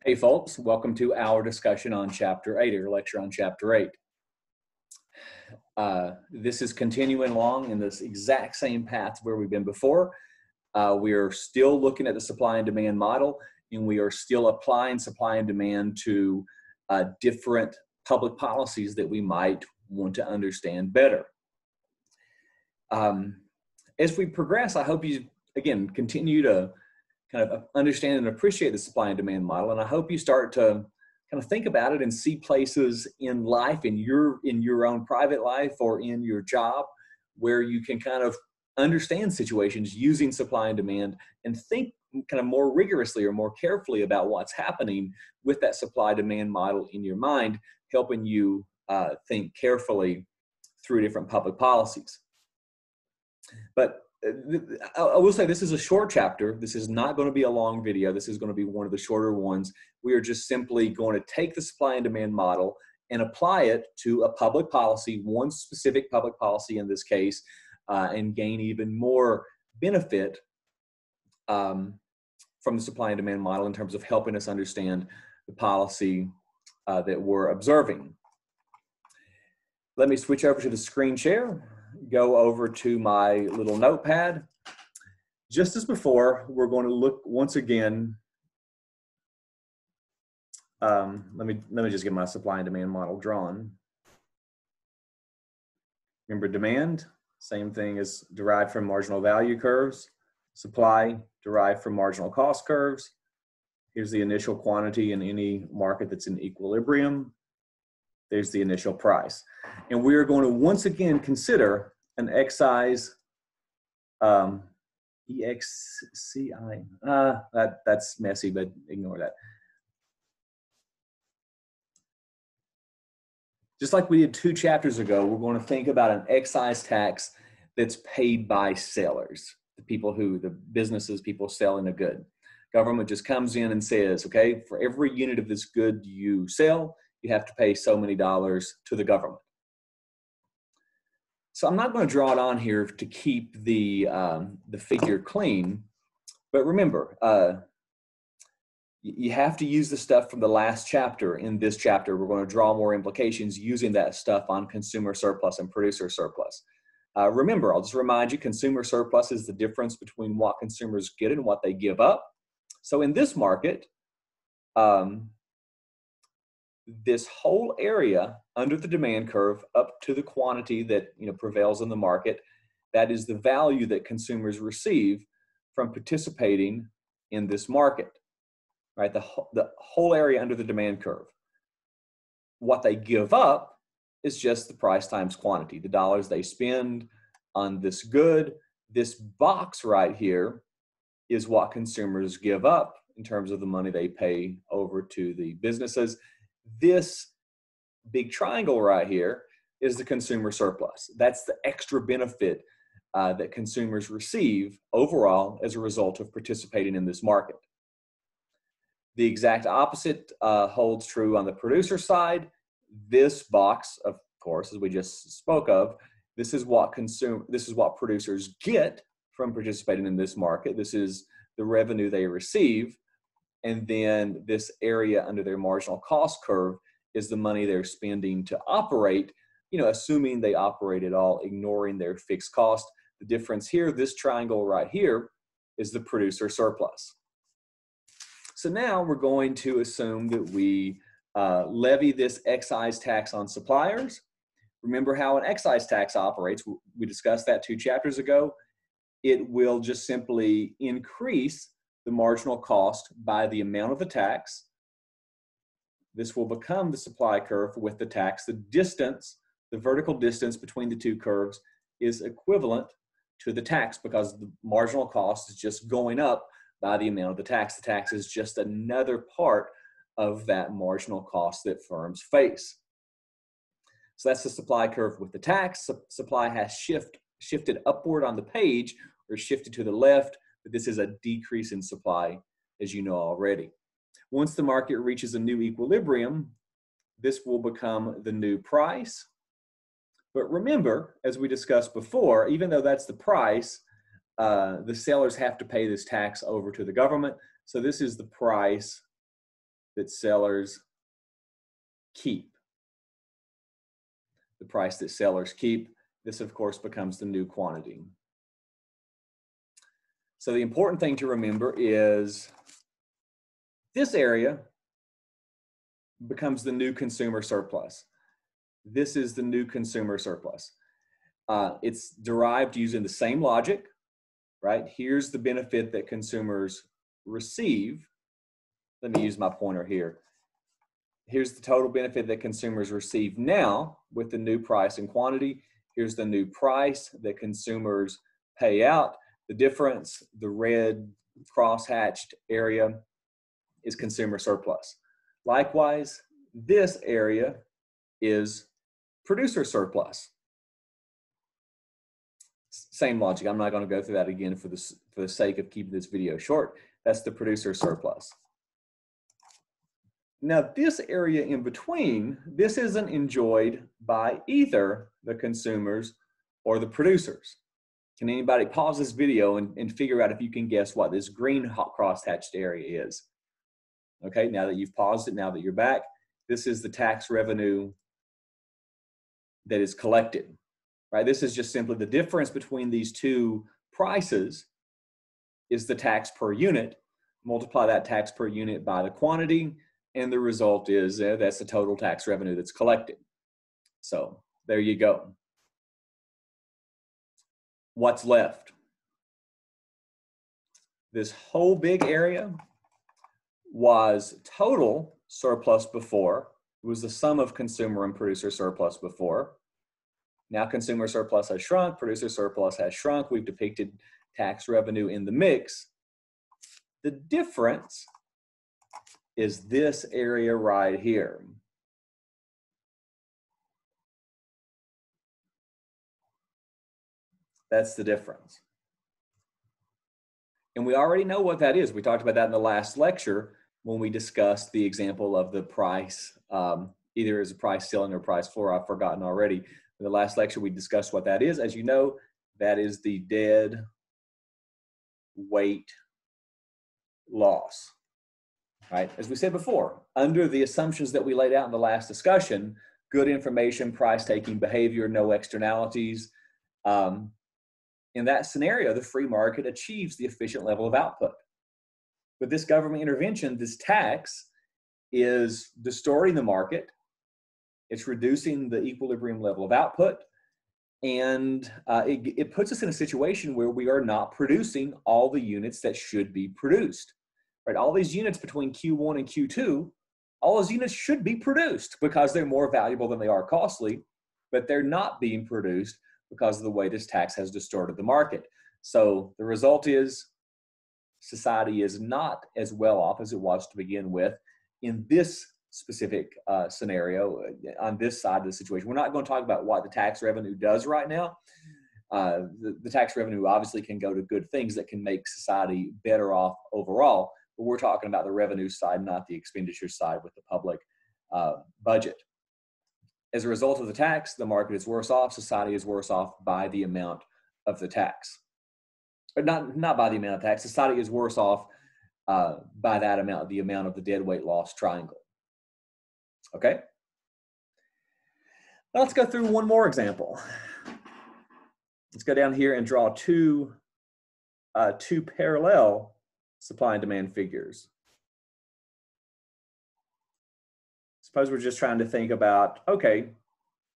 Hey folks, welcome to our discussion on Chapter 8, or lecture on Chapter 8. This is continuing along in this exact same path where we've been before. We are still looking at the supply and demand model, and we are still applying supply and demand to different public policies that we might want to understand better. As we progress, I hope you, again, continue to kind of understand and appreciate the supply and demand model. And I hope you start to kind of think about it and see places in life, in your own private life or in your job, where you can kind of understand situations using supply and demand and think kind of more rigorously or more carefully about what's happening with that supply demand model in your mind, helping you think carefully through different public policies. But I will say this is a short chapter. This is not going to be a long video. This is going to be one of the shorter ones. We are just simply going to take the supply and demand model and apply it to a public policy, one specific public policy in this case, and gain even more benefit from the supply and demand model in terms of helping us understand the policy that we're observing. Let me switch over to the screen share. Go over to my little notepad. Just as before, we're going to look once again. Let me just get my supply and demand model drawn. Remember, demand, same thing as derived from marginal value curves. Supply, derived from marginal cost curves. Here's the initial quantity in any market that's in equilibrium. There's the initial price. And we are going to once again consider an excise EXCI. That's messy, but ignore that. Just like we did 2 chapters ago, we're going to think about an excise tax that's paid by sellers, the businesses, people selling a good. Government just comes in and says, okay, for every unit of this good you sell, you have to pay so many dollars to the government. So I'm not going to draw it on here to keep the figure clean, but remember, you have to use the stuff from the last chapter. In this chapter, we're going to draw more implications using that stuff on consumer surplus and producer surplus. Remember, I'll just remind you, consumer surplus is the difference between what consumers get and what they give up. So in this market, this whole area under the demand curve up to the quantity that prevails in the market, that is the value that consumers receive from participating in this market, right? The whole area under the demand curve. What they give up is just the price times quantity, the dollars they spend on this good. This box right here is what consumers give up in terms of the money they pay over to the businesses. This big triangle right here is the consumer surplus. That's the extra benefit that consumers receive overall as a result of participating in this market. The exact opposite holds true on the producer side. This box, of course, as we just spoke of, this is what producers get from participating in this market. This is the revenue they receive. And then this area under their marginal cost curve is the money they're spending to operate, assuming they operate at all, ignoring their fixed cost. The difference here, this triangle right here, is the producer surplus. So now we're going to assume that we levy this excise tax on suppliers. Remember how an excise tax operates. We discussed that 2 chapters ago. It will just simply increase the marginal cost by the amount of the tax. This will become the supply curve with the tax. The distance, the vertical distance between the 2 curves is equivalent to the tax because the marginal cost is just going up by the amount of the tax. The tax is just another part of that marginal cost that firms face. So that's the supply curve with the tax. Supply has shifted upward on the page or shifted to the left, but this is a decrease in supply, as you know already. Once the market reaches a new equilibrium, this will become the new price. But remember, as we discussed before, even though that's the price, the sellers have to pay this tax over to the government. So this is the price that sellers keep. The price that sellers keep. This, of course, becomes the new quantity. So the important thing to remember is this area becomes the new consumer surplus. This is the new consumer surplus. It's derived using the same logic, right? Here's the benefit that consumers receive. Let me use my pointer here. Here's the total benefit that consumers receive now with the new price and quantity. Here's the new price that consumers pay out. The difference, the red cross-hatched area, is consumer surplus. Likewise, this area is producer surplus. Same logic. I'm not going to go through that again for the sake of keeping this video short. That's the producer surplus. Now, this area in between, this isn't enjoyed by either the consumers or the producers. Can anybody pause this video and figure out if you can guess what this green cross-hatched area is? Okay, now that you've paused it, now that you're back, this is the tax revenue that is collected, right? This is just simply the difference between these two prices is the tax per unit. Multiply that tax per unit by the quantity, and the result is that's the total tax revenue that's collected. So there you go. What's left? This whole big area was total surplus before. It was the sum of consumer and producer surplus before. Now consumer surplus has shrunk, producer surplus has shrunk. We've depicted tax revenue in the mix. The difference is this area right here. That's the difference. And we already know what that is. We talked about that in the last lecture when we discussed the example of the price, either as a price ceiling or price floor. I've forgotten already. In the last lecture, we discussed what that is. As you know, that is the dead weight loss. Right? As we said before, under the assumptions that we laid out in the last discussion, good information, price-taking behavior, no externalities. In that scenario, the free market achieves the efficient level of output. But this government intervention, this tax, is distorting the market. It's reducing the equilibrium level of output. And it puts us in a situation where we are not producing all the units that should be produced. Right? All these units between Q1 and Q2, all those units should be produced because they're more valuable than they are costly, but they're not being produced because of the way this tax has distorted the market. So the result is society is not as well off as it was to begin with in this specific scenario on this side of the situation. We're not going to talk about what the tax revenue does right now. The tax revenue obviously can go to good things that can make society better off overall, but we're talking about the revenue side, not the expenditure side with the public budget. As a result of the tax, the market is worse off, society is worse off by the amount of the tax. But not by the amount of tax, society is worse off by that amount, the amount of the dead weight loss triangle. Okay? Now let's go through one more example. Let's go down here and draw two parallel supply and demand figures. Suppose we're just trying to think about, okay,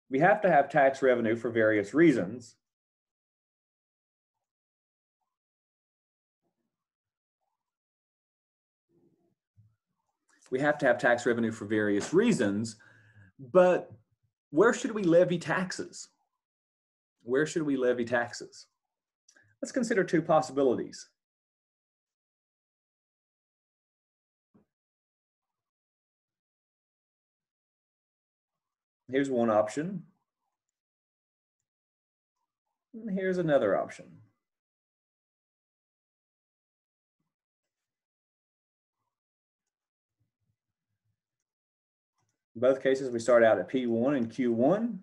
we have to have tax revenue for various reasons. We have to have tax revenue for various reasons, but where should we levy taxes? Where should we levy taxes? Let's consider two possibilities. Here's one option. And here's another option. In both cases, we start out at P1 and Q1.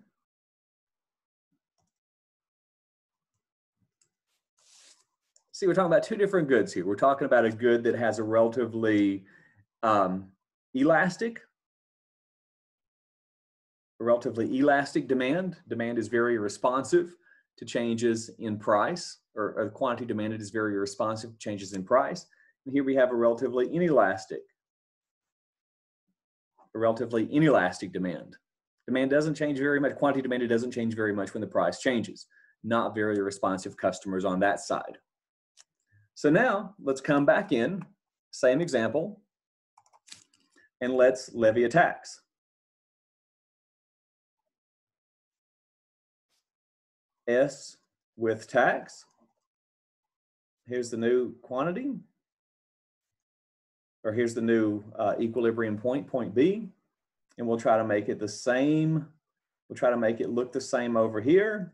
See, we're talking about two different goods here. We're talking about a good that has a relatively elastic, a relatively elastic demand. Demand is very responsive to changes in price, or the quantity demanded is very responsive to changes in price. And here we have a relatively inelastic demand. Demand doesn't change very much. Quantity demanded doesn't change very much when the price changes. Not very responsive customers on that side. So now let's come back in, same example, and let's levy a tax. S with tax. Here's the new quantity, or here's the new equilibrium point, point B, and we'll try to make it the same. We'll try to make it look the same over here.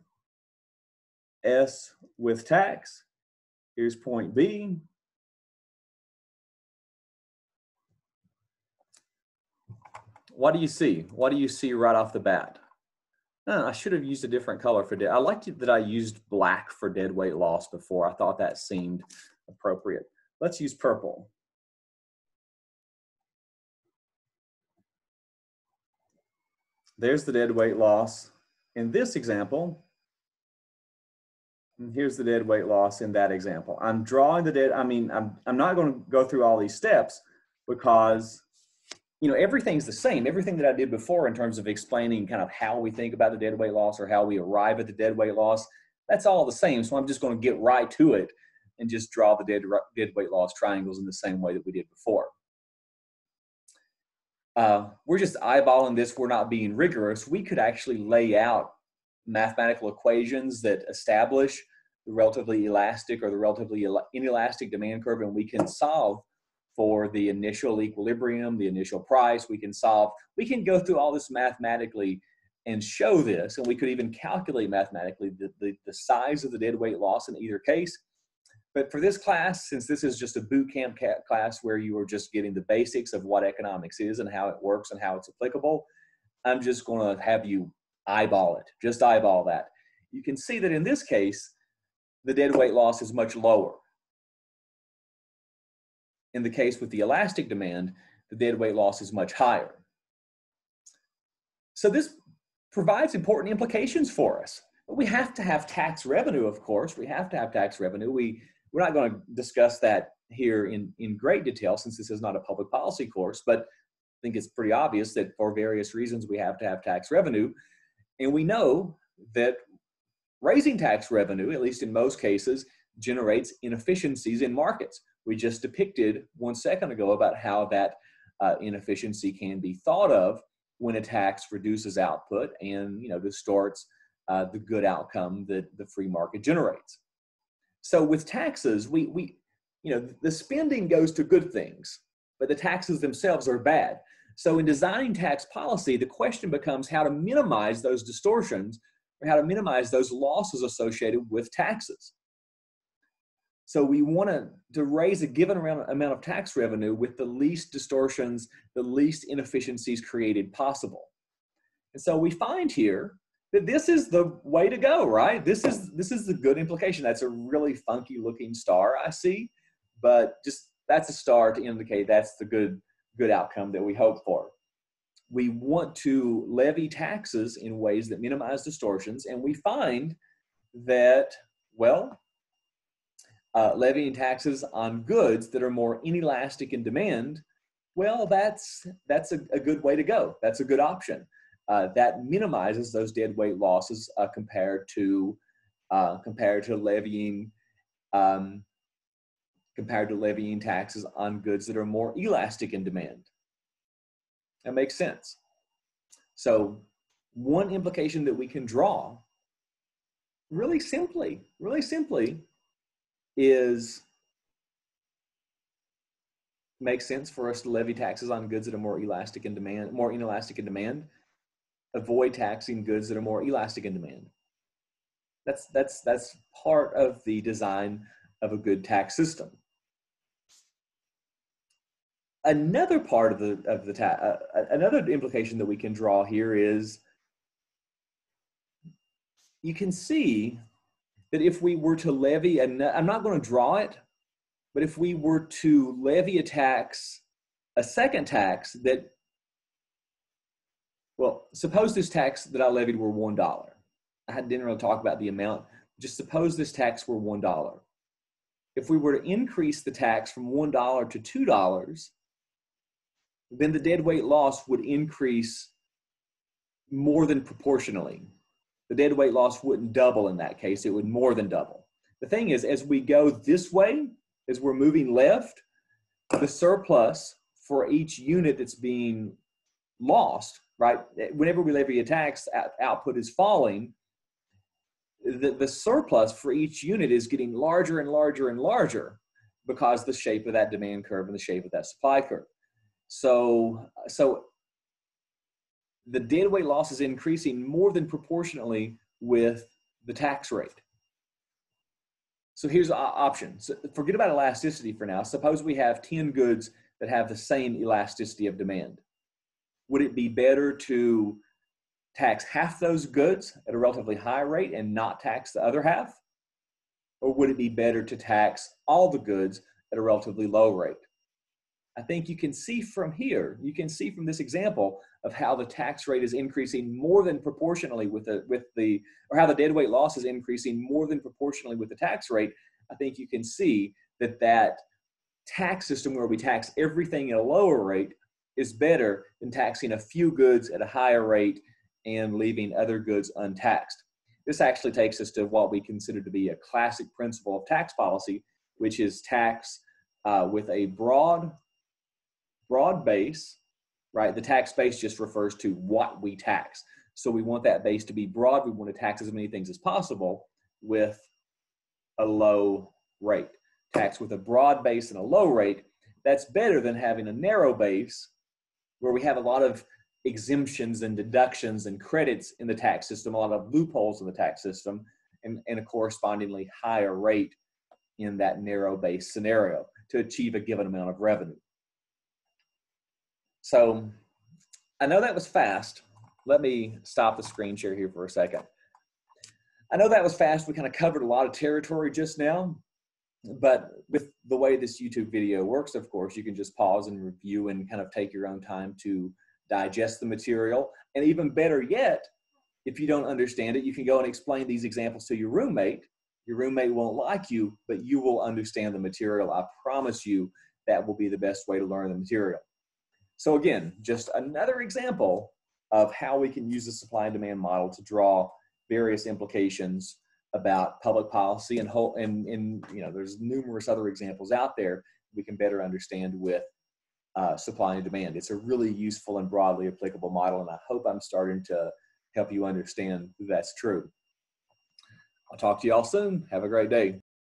S with tax. Here's point B. What do you see? What do you see right off the bat? I should have used a different color for dead. I liked it that I used black for dead weight loss before. I thought that seemed appropriate. Let's use purple. There's the dead weight loss in this example. And here's the dead weight loss in that example. I'm drawing the dead, I'm not going to go through all these steps because, you know, everything's the same. Everything that I did before in terms of explaining kind of how we think about the dead weight loss or how we arrive at the dead weight loss, that's all the same. So I'm just going to get right to it and just draw the dead weight loss triangles in the same way that we did before. We're just eyeballing this. We're not being rigorous. We could actually lay out mathematical equations that establish the relatively elastic or the relatively inelastic demand curve, and we can solve for the initial equilibrium, the initial price. We can go through all this mathematically and show this, and we could even calculate mathematically the size of the dead weight loss in either case. But for this class, since this is just a boot camp class where you are just getting the basics of what economics is and how it works and how it's applicable, I'm just going to have you eyeball it. Just eyeball that. You can see that in this case, the dead weight loss is much lower. In the case with the elastic demand, the dead weight loss is much higher. So this provides important implications for us. We have to have tax revenue, of course. We have to have tax revenue. We're not going to discuss that here in great detail since this is not a public policy course, but I think it's pretty obvious that for various reasons we have to have tax revenue. And we know that raising tax revenue, at least in most cases, generates inefficiencies in markets. We just depicted 1 second ago about how that inefficiency can be thought of when a tax reduces output and, you know, distorts the good outcome that the free market generates. So with taxes, we the spending goes to good things, but the taxes themselves are bad. So in designing tax policy, the question becomes how to minimize those distortions or how to minimize those losses associated with taxes. So we want to raise a given amount of tax revenue with the least distortions, the least inefficiencies created possible. And so we find here that this is the way to go, right? This is the good implication. That's a really funky looking star I see, but just that's a star to indicate that's the good outcome that we hope for. We want to levy taxes in ways that minimize distortions, and we find that, well, levying taxes on goods that are more inelastic in demand, well, that's a good way to go. That's a good option. That minimizes those dead weight losses compared to levying taxes on goods that are more elastic in demand. That makes sense. So one implication that we can draw really simply is makes sense for us to levy taxes on goods that are more inelastic in demand. Avoid taxing goods that are more elastic in demand. That's part of the design of a good tax system. Another part of another implication that we can draw here is you can see that if we were to levy, I'm not going to draw it, but if we were to levy a tax A second tax that, well, suppose this tax that I levied were $1. I didn't really talk about the amount. Just suppose this tax were $1. If we were to increase the tax from $1 to $2, then the deadweight loss would increase more than proportionally. The deadweight loss wouldn't double in that case, it would more than double. The thing is, as we go this way, as we're moving left, the surplus for each unit that's being lost, right? Whenever we levy a tax, output is falling. The surplus for each unit is getting larger and larger and larger because the shape of that demand curve and the shape of that supply curve. So the deadweight loss is increasing more than proportionally with the tax rate. So here's an option. So forget about elasticity for now. Suppose we have 10 goods that have the same elasticity of demand. Would it be better to tax half those goods at a relatively high rate and not tax the other half? Or would it be better to tax all the goods at a relatively low rate? I think you can see from here, you can see from this example of how the tax rate is increasing more than proportionally or how the deadweight loss is increasing more than proportionally with the tax rate. I think you can see that tax system where we tax everything at a lower rate is better than taxing a few goods at a higher rate and leaving other goods untaxed. This actually takes us to what we consider to be a classic principle of tax policy, which is tax with a broad base, right? The tax base just refers to what we tax. So we want that base to be broad. We want to tax as many things as possible with a low rate. Tax with a broad base and a low rate, that's better than having a narrow base where we have a lot of exemptions and deductions and credits in the tax system, a lot of loopholes in the tax system, and a correspondingly higher rate in that narrow base scenario to achieve a given amount of revenue. So I know that was fast. Let me stop the screen share here for a second. I know that was fast. We kind of covered a lot of territory just now, but with the way this YouTube video works, of course, you can just pause and review and kind of take your own time to digest the material. And even better yet, if you don't understand it, you can go and explain these examples to your roommate. Your roommate won't like you, but you will understand the material. I promise you that will be the best way to learn the material. So again, just another example of how we can use the supply and demand model to draw various implications about public policy and there's numerous other examples out there we can better understand with supply and demand. It's a really useful and broadly applicable model, and I hope I'm starting to help you understand that's true. I'll talk to you all soon. Have a great day.